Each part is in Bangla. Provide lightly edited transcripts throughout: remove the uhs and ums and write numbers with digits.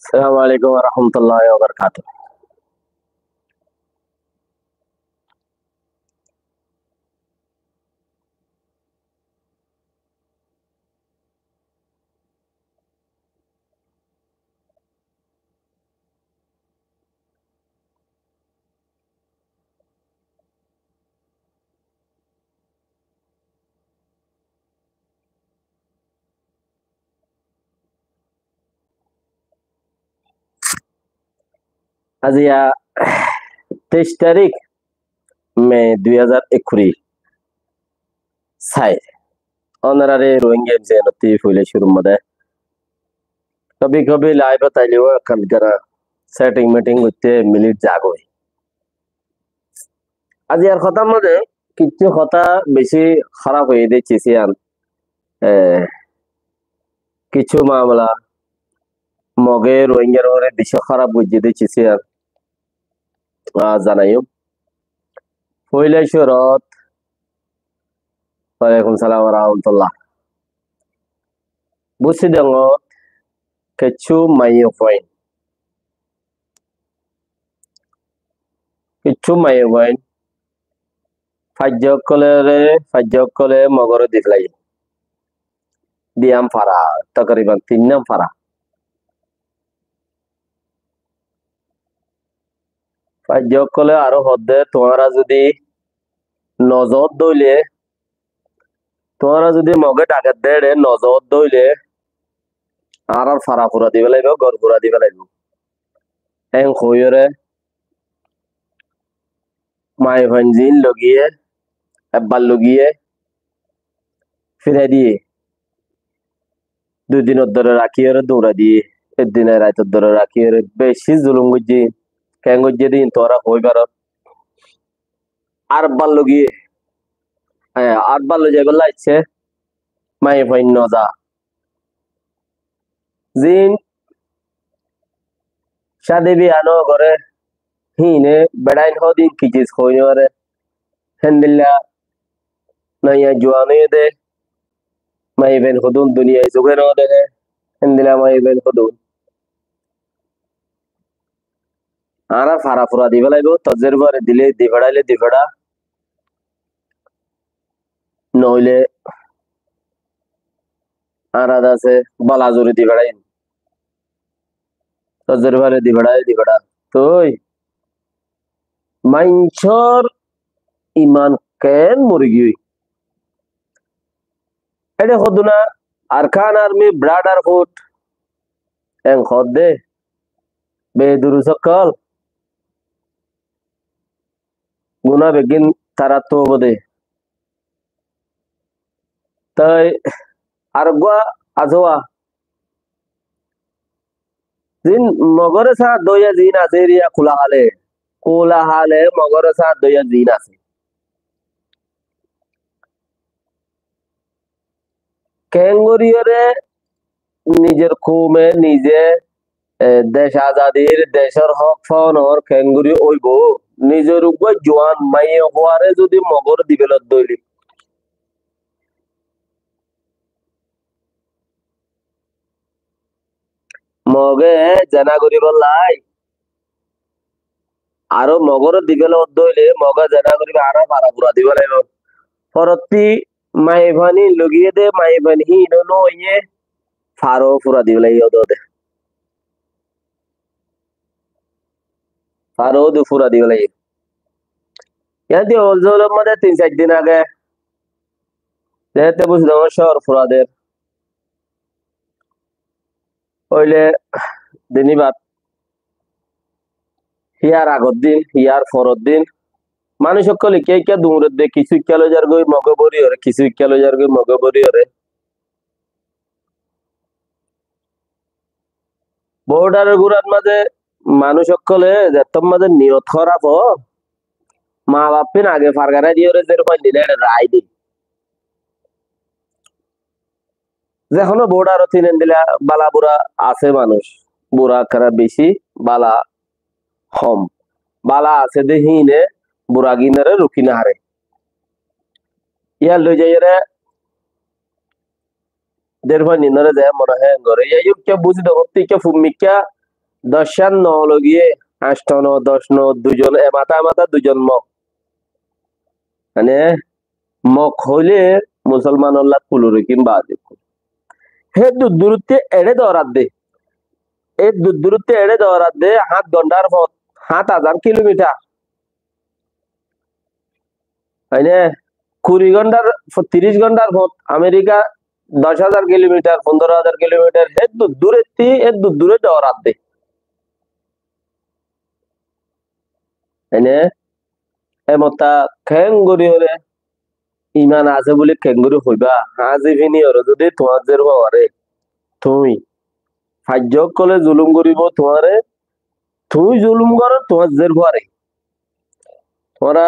السلام عليكم ورحمة الله وبركاته. আজিয়া 23 তারিখ মে 2021 সাই অনারারে রোহিঙ্গা জেনতি ফুলে শুরু মধ্যে কবি কবি লাইভ তাইলেও কালকারা সেটিং মিটিং হইতে মিনিট জাগই আজিয়ার কথার মধ্যে কিছু কথা বেশি খারাপ হয়ে দিয়েছি আর কিছু মামলা মগে রোহিঙ্গার ওরে বেশি খারাপ বুঝিয়ে দিয়েছি আর জানাইও পয়লা শরৎ ওয়ালাইকুম সালাম ওয়া রাহমাতুল্লাহ বুঝছি দেঙ্গ কিছু মাইও পয়েন্ট কিছু মাইও পয়েন্ট ফাজ্জকলে মগর দিফলাই দিয়াম ফারা তকরিবান 3 নাম ফারা ফাজ্জকলে আরো হদ্দে তোমারা যদি মগে ডাকাত দেড়ে নজর দইলে আর ফারা ফুরা দিবে লাগবে গড় ফুরা দিবে লাগবে এং খইরে মাই ভাঞ্জিন লগিয়ে একবার লগিয়ে ফিরে দিয়ে 2 দিনের ধরে রাখিয়ে দৌড়া দিয়ে 1 দিনের রাতের ধরে রাখিয়ে বেশি জুলুম গুজি কেন গুজি দিন তোরা হইবার আর বার লগিয়ে আর বার লগে যাবে লাগছে মাই ভাই নজা জিন শাদি বিয়ানো করে হিনে বেড়াইন হদিন কিচিস হইনরে হেন্দিল্লা নাইয়া জুয়ানে দে মাই বেন হদুন দুনিয়ায় জুগে ন দে হেন্দিলা মাই বেন হদুন আরা ফারা ফুরা দিবে লাগবে তজের ঘরে দিলে দিবেড়াইলে দিবেড়া নইলে আরাদ আছে বালা জোরে দিবেড়াই তজের ঘরে দিবেড়াই দিবেড়া তুই মাইনছর ইমান কেন মুরগি এটা হদুনা আরকান আর্মি ব্রাডার হুড এং হদে বেদুরু সকল গুনা বেগিন তারা তো বদে তাই আর গোয়া আজোয়া জিন মগরে সা দইয়া জিন আছে রিয়া কোলা হালে মগরে সা দইয়া জিন আছে ক্যাঙ্গুরিয়রে নিজের কৌমে নিজে দেশ আজাদির দেশের হক ফাওয়ানোর ক্যাঙ্গুরি ওইব নিজের উপর জোয়ান মাইয়ে হওয়ারে যদি মগর দিবেলত দইলি মগে জানা করি বললাই আরো মগর দিবেলত দইলে মগে জানা করিবে আরো পারা পুরা দিবে লাগিব পরতি মাইভানি লগিয়ে দে মাইভানি হিনো নইয়ে ফারো পুরা দিবে লাগিব দে ফারো দু পুরা দিবে লাগিব ইয়াতে অলজলের মধ্যে 3-4 দিন আগে যেতে বুঝলাম আমার শহর ফুরাদের হইলে দিনই বাদ হিয়ার আগর দিন হিয়ার পরের দিন মানুষ সকলে কে কে দূরের দে কিছু ইকালো যার গই মগে বরি হরে কিছু ইকালো যার গই মগে বরি হরে বর্ডারের গুড়ার মাঝে মানুষ সকলে যেতম মাঝে নিয়ত খারাপ হ মা বাপিন আগে ফারগারা দিয়ে ওরে যের কই দিলে রায় দি যেখনো বর্ডার তিনেন দিলা বালা বুড়া আছে মানুষ বুড়া খারাপ বেশি বালা হম বালা আছে দেহিনে বুড়া গিনারে রুকিনা হারে ইয়ার লই যাইরে দেড় ভাই নিনরে যায় মনে হয় ঘরে ইয়া কে বুঝি দেখো তুই কে ফুমিকা 10 ন লগিয়ে 8 ন 10 ন দুজন এমাথা মাথা দুজন মক মানে মক হইলে মুসলমান লাগ কুলুরে কিংবা হে দূরত্বে এড়ে দৌড়াত দে এই দূরত্বে এড়ে দৌড়াত দে 7 ঘন্টার পথ 7,000 কিলোমিটার মানে 20 ঘন্টার 30 ঘন্টার পথ আমেরিকা 10,000 কিলোমিটার 15,000 কিলোমিটার হে দূরে দৌড়াত দে মানে এমতা খেঙ্গুরি হলে ইমান আছে বলে খেঙ্গুরি হইবা হাজি ফিনি হরে যদি তোমার যে হরে তুমি ফাজ্জক কলে জুলুম করিব তোমারে তুই জুলুম কর তোমার জের হরে তোমরা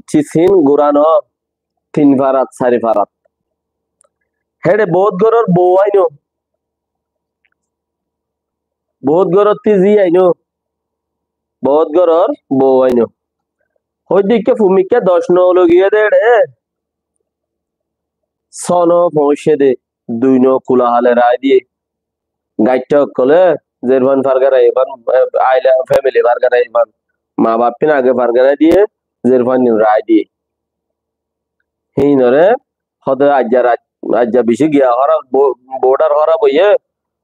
চিসিন গুরানো 3 ফারাত 4 ফারাত হেডে বহুত গরর তিজি আইনো বহুত গরর বউ আইনো হই দিকে ফুমিকে 10 ন লগিয়ে দে রে সনো পৌঁছে দে 2 ন কুলাহালে রায় দিয়ে গাইটক কলে জেরবান ফারগারা এবান আইলা ফ্যামিলি ফারগারা এবান মা বাপ পিন আগে ফারগারা দিয়ে জেরবান রায় দিয়ে হিন রে হদে আজ্জা বেশি গিয়া হরা বর্ডার হরা বইয়ে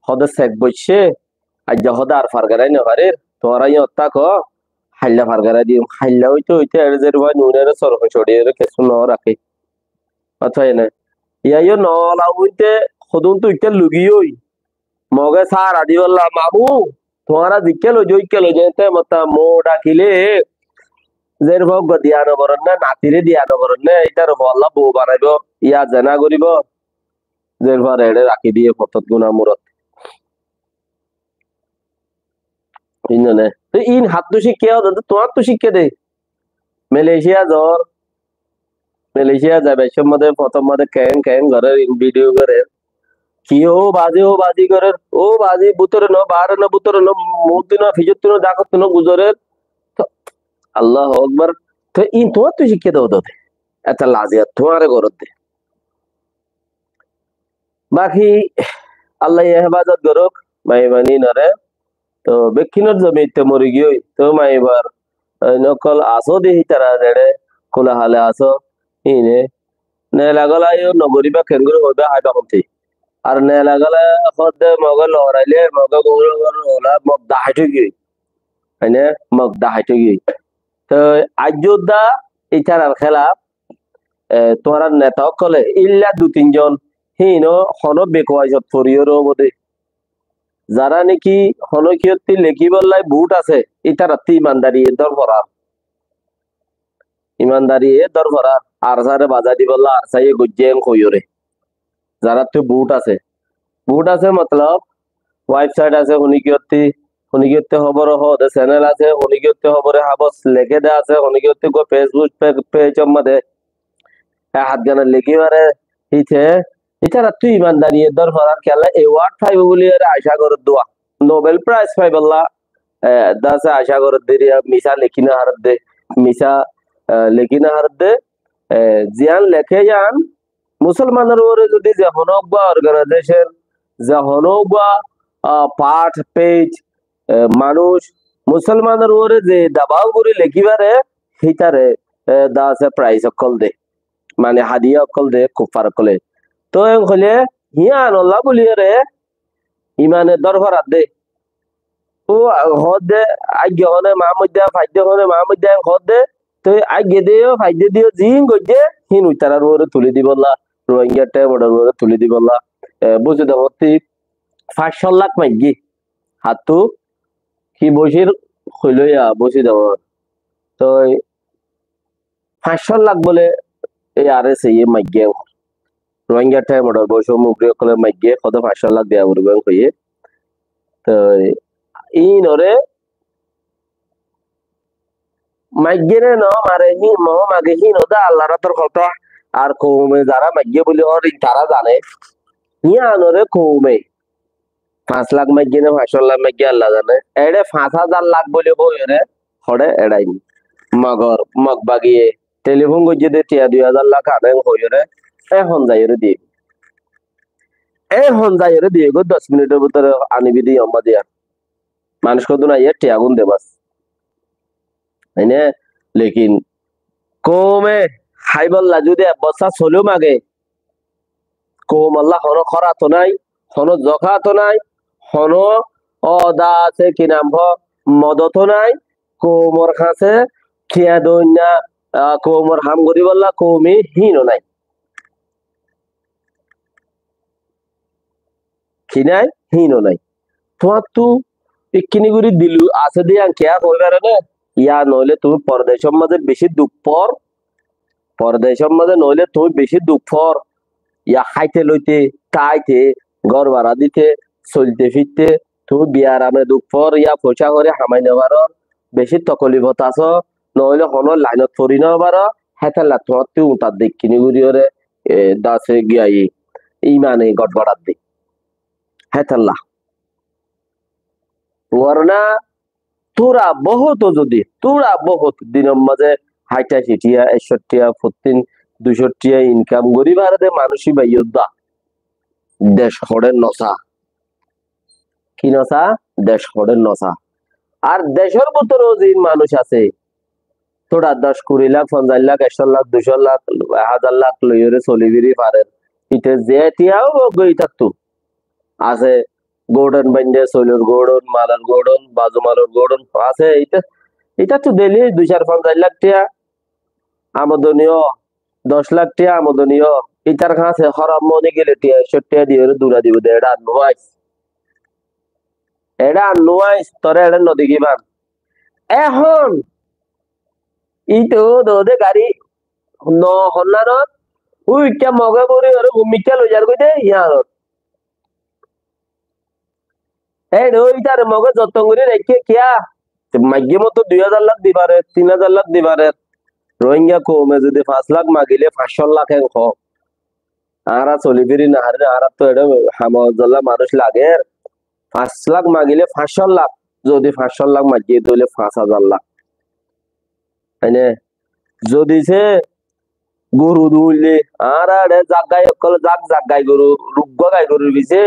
হদে সেক বইছে আজ্জা হদে আর ফারগারাই না পারে তোরা ইয়ত্তা ক হাইলা ফারগারা দিয়ে হাইলা হইতে এর জেরবান নুনের সরফ ছড়িয়ে কেসু ন রাখে অথয় না ইয়াইও নলা হইতে হদুন তো ইতে লুগিয়ই মগে সার আদি বললা মামু তোমারা জিকে লো যেতে মতা মো ডাকিলে জের ভোগ দিয়া নবরণ না নাতিরে দিয়া নবরণ না এটার বল্লা বউ বানাইব ইয়া জানা করিব জের ভর এড়ে রাখি দিয়ে ফতত গুনা মুরত ইননে তো ইন হাত তো শিখে তোমার তো শিখে দে মালয়েশিয়া জ্বর মালয়েশিয়া যাবে সব মধ্যে প্রথম মধ্যে ক্যাং ক্যাং ঘরের ভিডিও করে কি ও বাজি করে ও বাজি বুতরে ন বারে ন বুতরে ন মুদিন ফিজত ন জাকত ন গুজরে আল্লাহ আকবার তো ইন তোমার তো শিখে দাও তো এত লাজিয়া তোমারে করতে বাকি আল্লাহ হেফাজত করুক মাইমানি নরে তো বেক্ষিণর জমিতে মরি গিয়ে তো মাইবার নকল আসো দেহি তারা দেড়ে খোলা হালে আসো ইনে নে লাগলা ইও নগরিবা কেঙ্গুর হইবা হাইবা হতে আর নে লাগলা হদে মগল লড়াইলে মগ গৌর ওলা মগ দাহাইতে গিয়ে মানে মগ দাহাইতে গিয়ে তো আযোদ্ধা ইচারার খেলা তোমার নেতা কলে ইল্লা 2-3 জন হিনো হন বেকওয়াইজত ফরিয়র বোধে যারা নাকি হনকিয়তি লেখি বললাই বুট আছে ইতারাত্তি ইমানদারি দরভরা আর সারে বাজাদি বললা আর সাইয়ে গুজ্জেন কইরে যারা তো বুট আছে মতলব ওয়েবসাইট আছে হুনিকিয়তি খবর হদে চ্যানেল আছে হুনিকিয়তি খবরে হাবস লেখে দে আছে হুনিকিয়তি গো ফেসবুক পেজ মধ্যে হাত গানা লেখি মারে হিতে ইতারা তুই ইমানদারি দরভরার খেলা এওয়ার্ড পাইব বলি আশা করে দোয়া নোবেল প্রাইজ পাইবল্লা দাসে আশা করে দিরিয়া মিশা লেখিনা হারত দে মিশা লেখিনা হারত দে জিয়ান লেখে যান মুসলমানের ওরে যদি যে হনক বা অর্গানাইজেশন যে হনক বা পাঠ পেজ মানুষ মুসলমানের ওরে যে দাবাও করে লেখিবারে হিতারে দাসে প্রাইজ অকল দে মানে হাদিয়া অকল দে কুফার অকলে তো হলে হিয়া আনল্লাহ বলিয়ে ইমানে দরবারাত দে ও হদে আগে হনে মাহমুদ ফাইদে হনে মাহমুদ হদে তো আগে দিও ফাইদে দিও জিন গজে হিন উতারার ওরে তুলি দিবল্লা রোহিঙ্গা টে বড় ওরে তুলি দিবল্লা বুঝে দেবতি 500 লাখ মাইগি হাতু কি বসির হইলইয়া বসে দেব তো 500 লাখ বলে এই আরে সেই মাইগে রোহিঙ্গা টে বড় বসো মুগরে কলে মাইগে কত 500 লাখ দেয়া বলবে কইয়ে তো ইনরে মাইগেনে ন মারে হি মহ মাগে হি নদা আল্লাহ রাতর কথা আর কৌমে যারা মাইগে বলে ওর তারা জানে হিয়া আনরে কৌমে 5 লাখ মাইগেনে 500 লাখ মাইগে আল্লাহ জানে এড়ে 5,000 লাখ বলে বইরে হড়ে এড়াইনি মগ বাগিয়ে টেলিফোন গজে দে 2,000 লাখ আনে হইরে এখন যাইরে দিয়ে গো 10 মিনিটের ভিতরে আনিবি দিয়ে অম্মা দিয়া মানুষ কত না টি আগুন দে বাস তাইনে লেকিন কমে হাইবল্লা যদি বসা চলেও মাগে কম আল্লাহ হন খরা তো নাই হন জখা তো নাই হন অদা আছে কি নাম মদত নাই কোমর খাসে খিয়া দইনা কোমর হাম করি বললা কমি হিন নাই খিনাই হিন নাই তোমার তো ইকিনি করে দিলু আছে দিয়ে কেয়া করবে না ইয়া নইলে তুমি পরদেশের মাঝে বেশি দুঃখ পর পরদেশের মাঝে নইলে তুমি বেশি দুঃখ পর ইয়া খাইতে লইতে তাইতে ঘর ভাড়া দিতে চলতে ফিরতে তুমি বিয়ার আমে দুঃখ পর ইয়া পয়সা করে হামাই নেবার বেশি তকলিফত আছ নইলে হন লাইনত পড়ি নেবার হেতাল্লা তোমার তুই উঠার দিক কিনি ঘুরি ওরে দাসে গিয়াই ইমানে গটগড়ার দিক হেতাল্লা ওরনা তোরা বহুত দিনের মাঝে হাইটা সিটিয়া 61 14 200 ইনকাম করি ভারতে মানুষই বাইয়োদ্ধা দেশ হড়ের নসা কি নসা দেশ হড়ের নসা আর দেশের ভিতরেও যে মানুষ আছে তোরা 10-20 লাখ 50 লাখ 100 লাখ 200 লাখ 1000 লাখ লইরে চলিবিরি পারেন ইতে যে টিয়াও গই থাকতো আছে গোডন বান্ডে সোলর গোডন মালার গোডন বাজু মালার গোডন আছে এটা তো ডেলি 2-4-5 লাখ টিয়া আমদনীয় 10 লাখ টিয়া আমদনীয় ইটার কাছে হরাম মনে গেলে টিয়া 100 টিয়া দিয়ে দূরা দিব এটা নোয়াইস তোরে এটা নদী কিবান এখন ইতো দোদে গাড়ি ন হল্লারত উইটা মগে বরি আর ভূমিকা লই যার কইতে ইয়ারত এই ওইটার মগে যত্ন করে রেখে কিয়া মাগ্যে মতো 2000 লাখ দিবারে 3000 লাখ দিবারে রোহিঙ্গা কমে যদি 5 লাখ মাগিলে 500 লাখ আরা চলি ফিরি না হারে আরা তো এটা হামজল্লা মানুষ লাগে 5 লাখ মাগিলে 500 লাখ যদি 500 লাখ মাগিয়ে দিলে 5000 লাখ তাইনে যদি সে গরু দুইলে আর আরে জাগাই অকল জাগাই গরু রুগ্গ গাই গরুর বিছে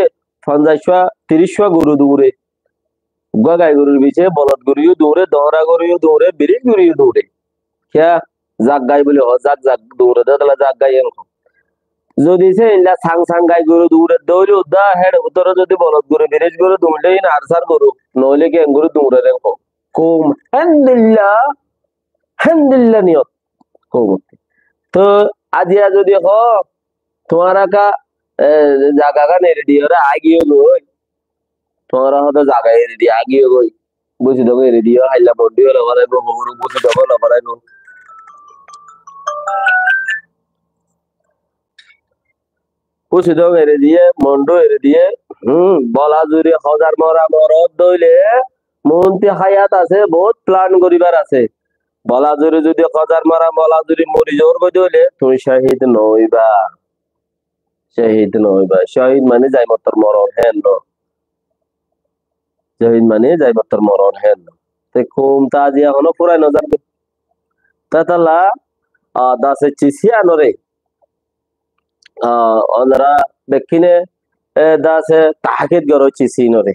50-30 গরু দৌড়ে গাই গরুর বিছে বলদ গরুও দৌড়ে দহরা গরুও দৌড়ে বিরিশ গরুও দৌড়ে क्या জাগ গাই বলে জাগ জাগ দৌড়ে দাদা জাগ গাই যদি সে ইলা সাং সাং গাই গরু দৌড়ে দৌড়ে উদা হেড উত্তর যদি বলদ গরু বিরিশ গরু দৌড়লে না আরসার গরু নইলে কি গরু দৌড়ে রে কম হামদুলিল্লাহ নিয়ত কম তো আজিয়া যদি হ তোমারা কা জাগা কা নেড়ে দিও রে আগিয়ে গই তোমারা হয়তো জাগা এড়ে দিয়ে আগিয়ে গই বুঝি দেবো এড়ে দিও হাইলা বডিও লবরাইব বড় বুঝি দেবো লবরাইব বুঝি দেবো এড়ে দিয়ে মন্ডো এড়ে দিয়ে বলা জুড়ে হাজার মরা মরদ দইলে মন্ত্রী হায়াত আছে বহুত প্ল্যান করিবার আছে বলা জুড়ে যদি হাজার মারা বলা জুড়ে মরি জোর করে দইলে তুমি শহীদ নইবা শহীদ মানে যাই মতর মরণ হ্যাঁ শহীদ মানে যাই মতর মরণ হ্যাঁ তে কুম তাজি এখনো পুরাই নজর তাতালা দাসে চিসি আনরে ওনারা দেখিনে দাসে তাহাকিদ গরো চিসি নরে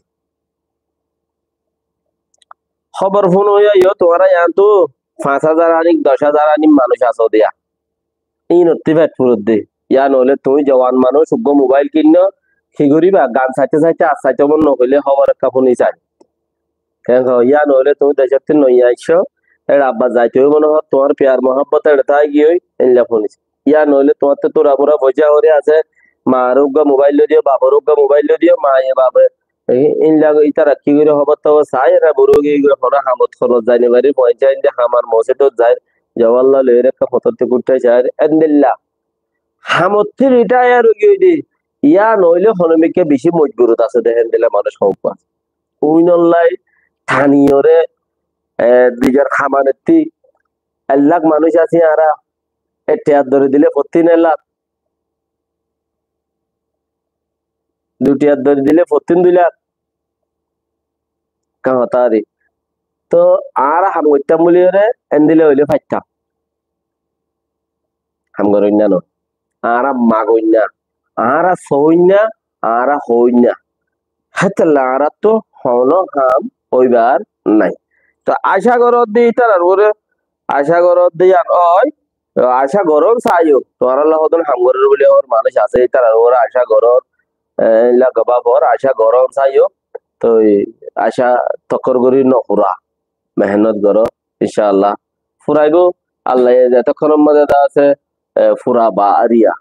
খবর ফোন হইয়া ইয় তোমারা ইয়ান্তু 5,000 আনিক 10,000 আনিক মানুষ আছো দিয়া ই নত্তি ফেট ফুরত দে ইয়া নইলে তুমি জওয়ান মানুষ উগ্র মোবাইল কিন্ন কি করিবা গান চাইতে চাইতে আর চাইতে মন নকইলে খবর একটা ফোনই চাই কেন ইয়া নইলে তুমি দেশত নই আইছো এর আব্বা যাইতে মনে হয় তোমার প্যার মহব্বত এটা তাই গিয়ে এনলা ফোন ইয়া নইলে তোমার তো তোরা পুরা পয়সা করে আছে মার উগ্র মোবাইল দিও বাবার উগ্র মোবাইল দিও মা এ বাবা ইনলা ইতারা কি করে খবর তো চাই না বড় গিয়ে হরা হামত খরচ যাইনি বাড়ি পয়সা ইন্দে হামার মসে তো যায় জওয়াল্লাহ লইরে একটা ফততে কুটতে চাই আলহামদুলিল্লাহ হামত্তি রিটায়ার গিয়ে দি ইয়া নইলে হনমিকে বেশি মজবুরত আছে দেখেন দিলে মানুষ হোক ওই নল্লাই স্থানীয়রে দিগার খামানেতি 1 লাখ মানুষ আছে আরা টেয়ার ধরে দিলে 14 লাখ 2 টিয়ার ধরে দিলে 2 লাখ কাহতারি তো আর হাম করতাম বলি রে এন দিলে হইলে ফাইতাম হাম করইনা ন আরা মাগইনা আরা সইনা আরা হইনা হেতলা আরা তো হন হাম হইবার নাই। তো আশা করত দি তার ওরে আশা করত দি আর ওই আশা গরম চাইও তোমার আল্লাহ হতন হামগরের বলে ওর মানুষ আছে তার ওরা আশা গরম গবা বর আশা গরম চাইও তো আশা তকর করি নপুরা মেহনত করো ইনশাআল্লাহ ফুরাইব আল্লাহ যতক্ষণের মধ্যে আছে ফুরা বা আরিয়া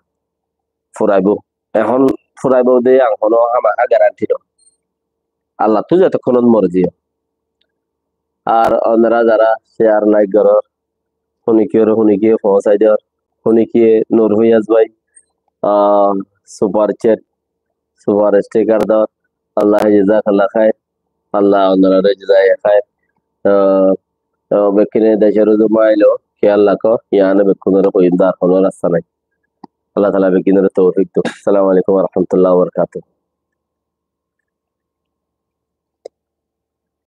ফুরাইব এখন ফুরাইব দিয়ে এখনো আমাকে গ্যারান্টি দাও আল্লাহ তো যতক্ষণ মর্জি আর অন্যরা যারা শেয়ার লাইক করো হুনিকিয়ে পৌঁছাই দেওয়ার হুনিকিয়ে নূর হুইয়াজ ভাই সুপার চ্যাট সুপার স্টিকার দেওয়ার আল্লাহ জাজাক আল্লাহ খায় আল্লাহ অন্যরা জাজায় খায় বেকিনে দেশের জমাইলো খেয়াল রাখো ইয়ানে বেকুনের কইন্দা কোনো রাস্তা নাই আল্লাহ তাআলা বেকিনের তৌফিক দাও আসসালামু আলাইকুম ওয়া রাহমাতুল্লাহি ওয়া বারাকাতুহু